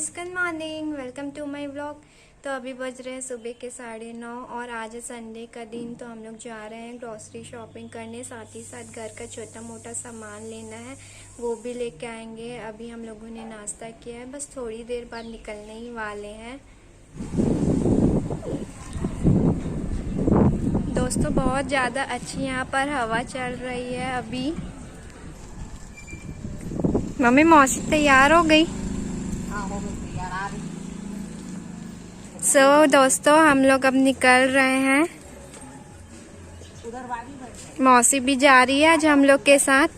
Guys, good morning, welcome to my vlog. तो अभी बज रहे हैं सुबह के 9:30 और आज है संडे का दिन। तो हम लोग जा रहे हैं ग्रोसरी शॉपिंग करने, साथ ही साथ घर का छोटा मोटा सामान लेना है, वो भी लेके आएंगे। अभी हम लोगों ने नाश्ता किया है, बस थोड़ी देर बाद निकलने ही वाले हैं। दोस्तों, बहुत ज़्यादा अच्छी यहाँ पर हवा चल रही है अभी। मम्मी, मौसी तैयार हो गई? दोस्तों, हम लोग अब निकल रहे हैं। मौसी भी जा रही है आज हम लोग के साथ।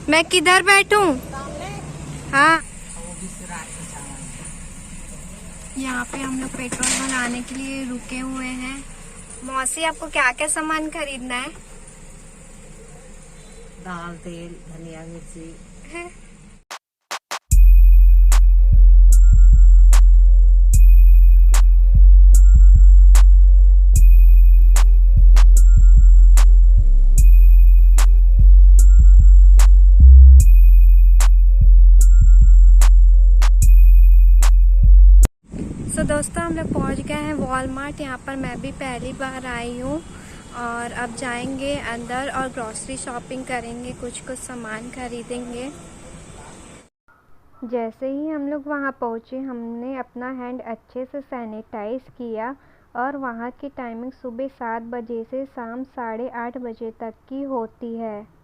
मैं किधर बैठूं? हाँ, यहाँ पे हम लोग पेट्रोल भराने के लिए रुके हुए हैं। मौसी, आपको क्या क्या सामान खरीदना है? दाल, तेल, धनिया, मिर्ची। दोस्तों, हम लोग पहुँच गए हैं वॉलमार्ट। यहाँ पर मैं भी पहली बार आई हूँ और अब जाएंगे अंदर और ग्रोसरी शॉपिंग करेंगे, कुछ सामान खरीदेंगे। जैसे ही हम लोग वहाँ पहुँचे, हमने अपना हैंड अच्छे से सैनिटाइज किया और वहाँ की टाइमिंग सुबह 7 बजे से शाम 8:30 बजे तक की होती है।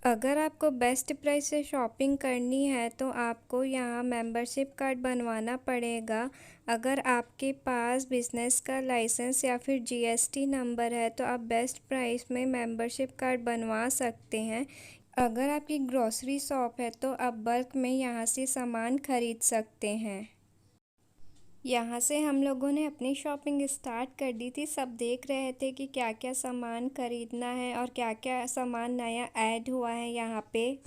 अगर आपको बेस्ट प्राइस से शॉपिंग करनी है तो आपको यहाँ मेंबरशिप कार्ड बनवाना पड़ेगा। अगर आपके पास बिजनेस का लाइसेंस या फिर जीएसटी नंबर है तो आप बेस्ट प्राइस में मेंबरशिप कार्ड बनवा सकते हैं। अगर आपकी ग्रोसरी शॉप है तो आप बल्क में यहाँ से सामान खरीद सकते हैं। यहाँ से हम लोगों ने अपनी शॉपिंग स्टार्ट कर दी थी। सब देख रहे थे कि क्या क्या सामान खरीदना है और क्या क्या सामान नया ऐड हुआ है यहाँ पे।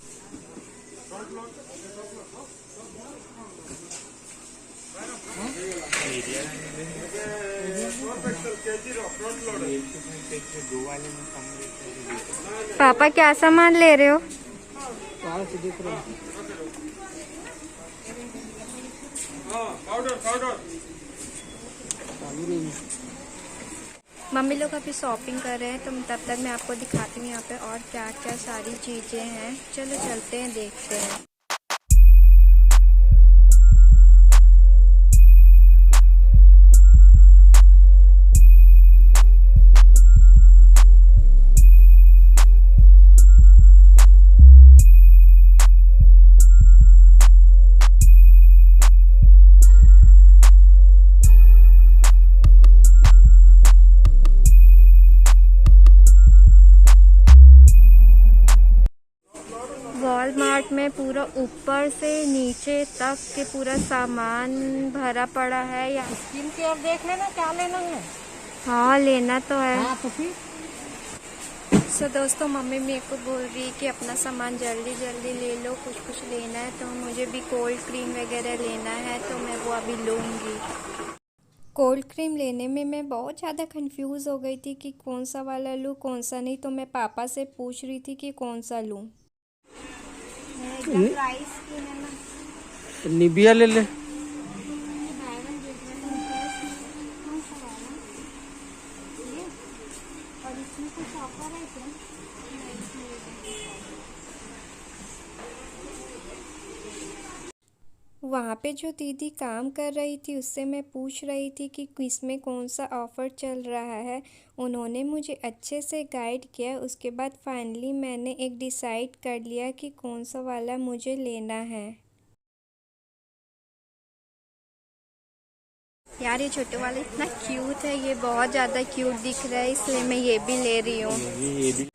पापा, क्या सामान ले रहे हो? मम्मी लोग अभी शॉपिंग कर रहे हैं, तो तब तक मैं आपको दिखाती हूँ यहाँ पे और क्या क्या सारी चीज़ें हैं। चलो चलते हैं, देखते हैं। वॉलमार्ट में पूरा ऊपर से नीचे तक के पूरा सामान भरा पड़ा है। यहाँ स्किन केयर देख लेना, क्या लेना है। हाँ, लेना तो है। हाँ, तो फिर दोस्तों, मम्मी मेरे को बोल रही है कि अपना सामान जल्दी जल्दी ले लो, कुछ लेना है। तो मुझे भी कोल्ड क्रीम वगैरह लेना है, तो मैं वो अभी लूँगी। कोल्ड क्रीम लेने में मैं बहुत ज़्यादा कंफ्यूज हो गई थी कि कौन सा वाला लूँ, कौन सा नहीं। तो मैं पापा से पूछ रही थी कि कौन सा लूँ। प्राइस की है ना, निबिया ले ले। और इसमें कुछ ऑफर है क्या? वहाँ पे जो दीदी काम कर रही थी उससे मैं पूछ रही थी कि इसमें कौन सा ऑफ़र चल रहा है। उन्होंने मुझे अच्छे से गाइड किया। उसके बाद फाइनली मैंने एक डिसाइड कर लिया कि कौन सा वाला मुझे लेना है। यार, ये छोटे वाले इतना क्यूट है, ये बहुत ज़्यादा क्यूट दिख रहा है, इसलिए मैं ये भी ले रही हूँ।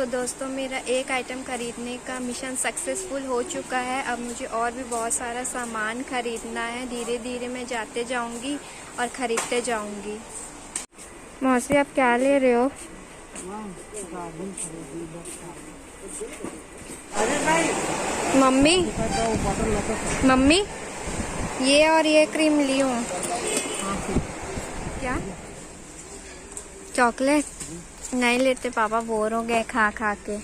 दोस्तों, मेरा एक आइटम खरीदने का मिशन सक्सेसफुल हो चुका है। अब मुझे और भी बहुत सारा सामान खरीदना है। धीरे धीरे मैं जाते जाऊंगी और ख़रीदते जाऊंगी। मौसी, आप क्या ले रहे हो? मम्मी, ये और ये क्रीम ली हूँ। क्या? चॉकलेट? नहीं लेते पापा, बोर हो गए खा खा के।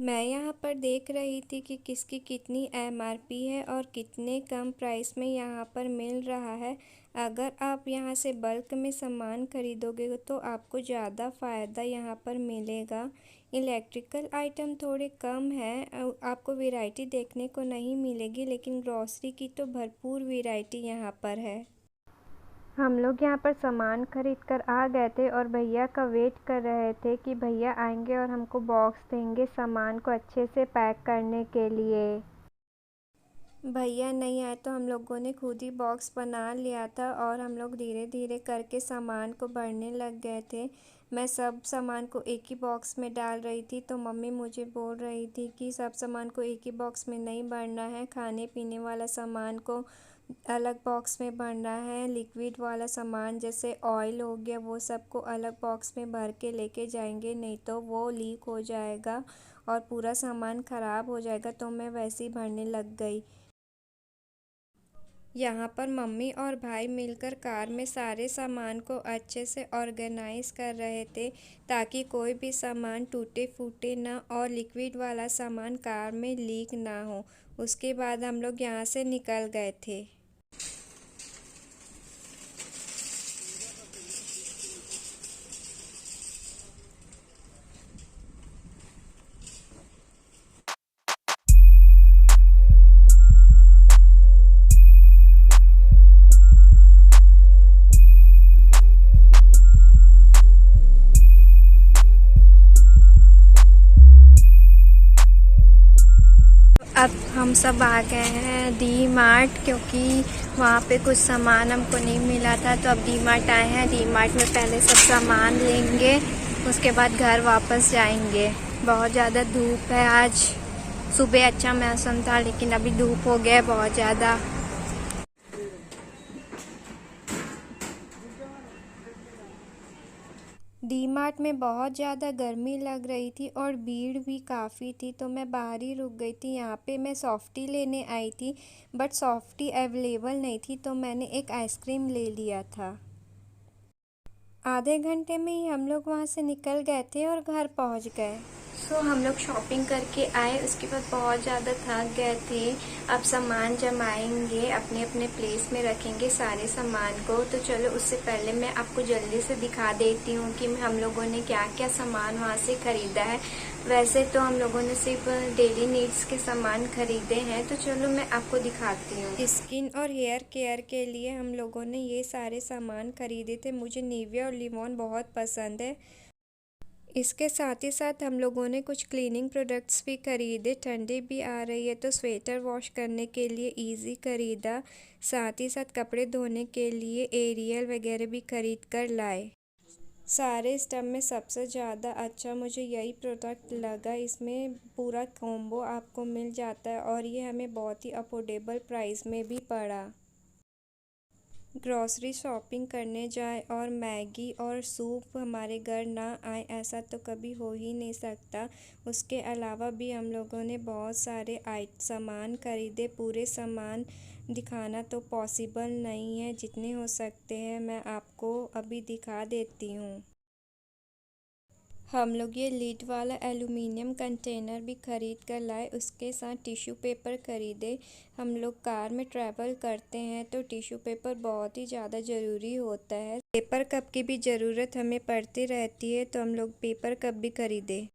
मैं यहाँ पर देख रही थी कि किसकी कितनी एमआरपी है और कितने कम प्राइस में यहाँ पर मिल रहा है। अगर आप यहाँ से बल्क में सामान खरीदोगे तो आपको ज़्यादा फ़ायदा यहाँ पर मिलेगा। इलेक्ट्रिकल आइटम थोड़े कम है, आपको वैरायटी देखने को नहीं मिलेगी, लेकिन ग्रॉसरी की तो भरपूर वैरायटी यहाँ पर है। हम लोग यहाँ पर सामान खरीद कर आ गए थे और भैया का वेट कर रहे थे कि भैया आएंगे और हमको बॉक्स देंगे सामान को अच्छे से पैक करने के लिए। भैया नहीं आए तो हम लोगों ने खुद ही बॉक्स बना लिया था और हम लोग धीरे धीरे करके सामान को भरने लग गए थे। मैं सब सामान को एक ही बॉक्स में डाल रही थी तो मम्मी मुझे बोल रही थी कि सब सामान को एक ही बॉक्स में नहीं भरना है, खाने पीने वाला सामान को अलग बॉक्स में भरना है, लिक्विड वाला सामान जैसे ऑयल हो गया वो सब को अलग बॉक्स में भर के लेके जाएंगे, नहीं तो वो लीक हो जाएगा और पूरा सामान ख़राब हो जाएगा। तो मैं वैसे ही भरने लग गई। यहाँ पर मम्मी और भाई मिलकर कार में सारे सामान को अच्छे से ऑर्गेनाइज कर रहे थे ताकि कोई भी सामान टूटे फूटे ना और लिक्विड वाला सामान कार में लीक ना हो। उसके बाद हम लोग यहाँ से निकल गए थे। अब हम सब आ गए हैं डी मार्ट, क्योंकि वहाँ पे कुछ सामान हमको नहीं मिला था तो अब डी मार्ट आए हैं। डी मार्ट में पहले सब सामान लेंगे, उसके बाद घर वापस जाएंगे। बहुत ज़्यादा धूप है आज, सुबह अच्छा मौसम था लेकिन अभी धूप हो गया है बहुत ज़्यादा। डी मार्ट में बहुत ज़्यादा गर्मी लग रही थी और भीड़ भी काफ़ी थी तो मैं बाहर ही रुक गई थी। यहाँ पे मैं सॉफ्टी लेने आई थी बट सॉफ्टी अवेलेबल नहीं थी तो मैंने एक आइसक्रीम ले लिया था। आधे घंटे में ही हम लोग वहाँ से निकल गए थे और घर पहुँच गए। हम लोग शॉपिंग करके आए, उसके बाद बहुत ज़्यादा थक गए थे। अब सामान जमाएंगे, अपने अपने प्लेस में रखेंगे सारे सामान को। तो चलो उससे पहले मैं आपको जल्दी से दिखा देती हूँ कि हम लोगों ने क्या क्या सामान वहाँ से ख़रीदा है। वैसे तो हम लोगों ने सिर्फ डेली नीड्स के सामान खरीदे हैं, तो चलो मैं आपको दिखाती हूँ। स्किन और हेयर केयर के लिए हम लोगों ने ये सारे सामान खरीदे थे। मुझे निविया और लिवॉन बहुत पसंद है। इसके साथ ही साथ हम लोगों ने कुछ क्लीनिंग प्रोडक्ट्स भी खरीदे। ठंडी भी आ रही है तो स्वेटर वॉश करने के लिए इजी खरीदा। साथ ही साथ कपड़े धोने के लिए एरियल वगैरह भी खरीद कर लाए। सारे स्टफ में सबसे ज़्यादा अच्छा मुझे यही प्रोडक्ट लगा। इसमें पूरा कॉम्बो आपको मिल जाता है और ये हमें बहुत ही अफोर्डेबल प्राइस में भी पड़ा। ग्रॉसरी शॉपिंग करने जाए और मैगी और सूप हमारे घर ना आए, ऐसा तो कभी हो ही नहीं सकता। उसके अलावा भी हम लोगों ने बहुत सारे सामान खरीदे। पूरे सामान दिखाना तो पॉसिबल नहीं है, जितने हो सकते हैं मैं आपको अभी दिखा देती हूँ। हम लोग ये लीड वाला एलुमिनियम कंटेनर भी खरीद कर लाए, उसके साथ टिश्यू पेपर खरीदे। हम लोग कार में ट्रैवल करते हैं तो टिश्यू पेपर बहुत ही ज़्यादा ज़रूरी होता है। पेपर कप की भी ज़रूरत हमें पड़ती रहती है तो हम लोग पेपर कप भी खरीदे।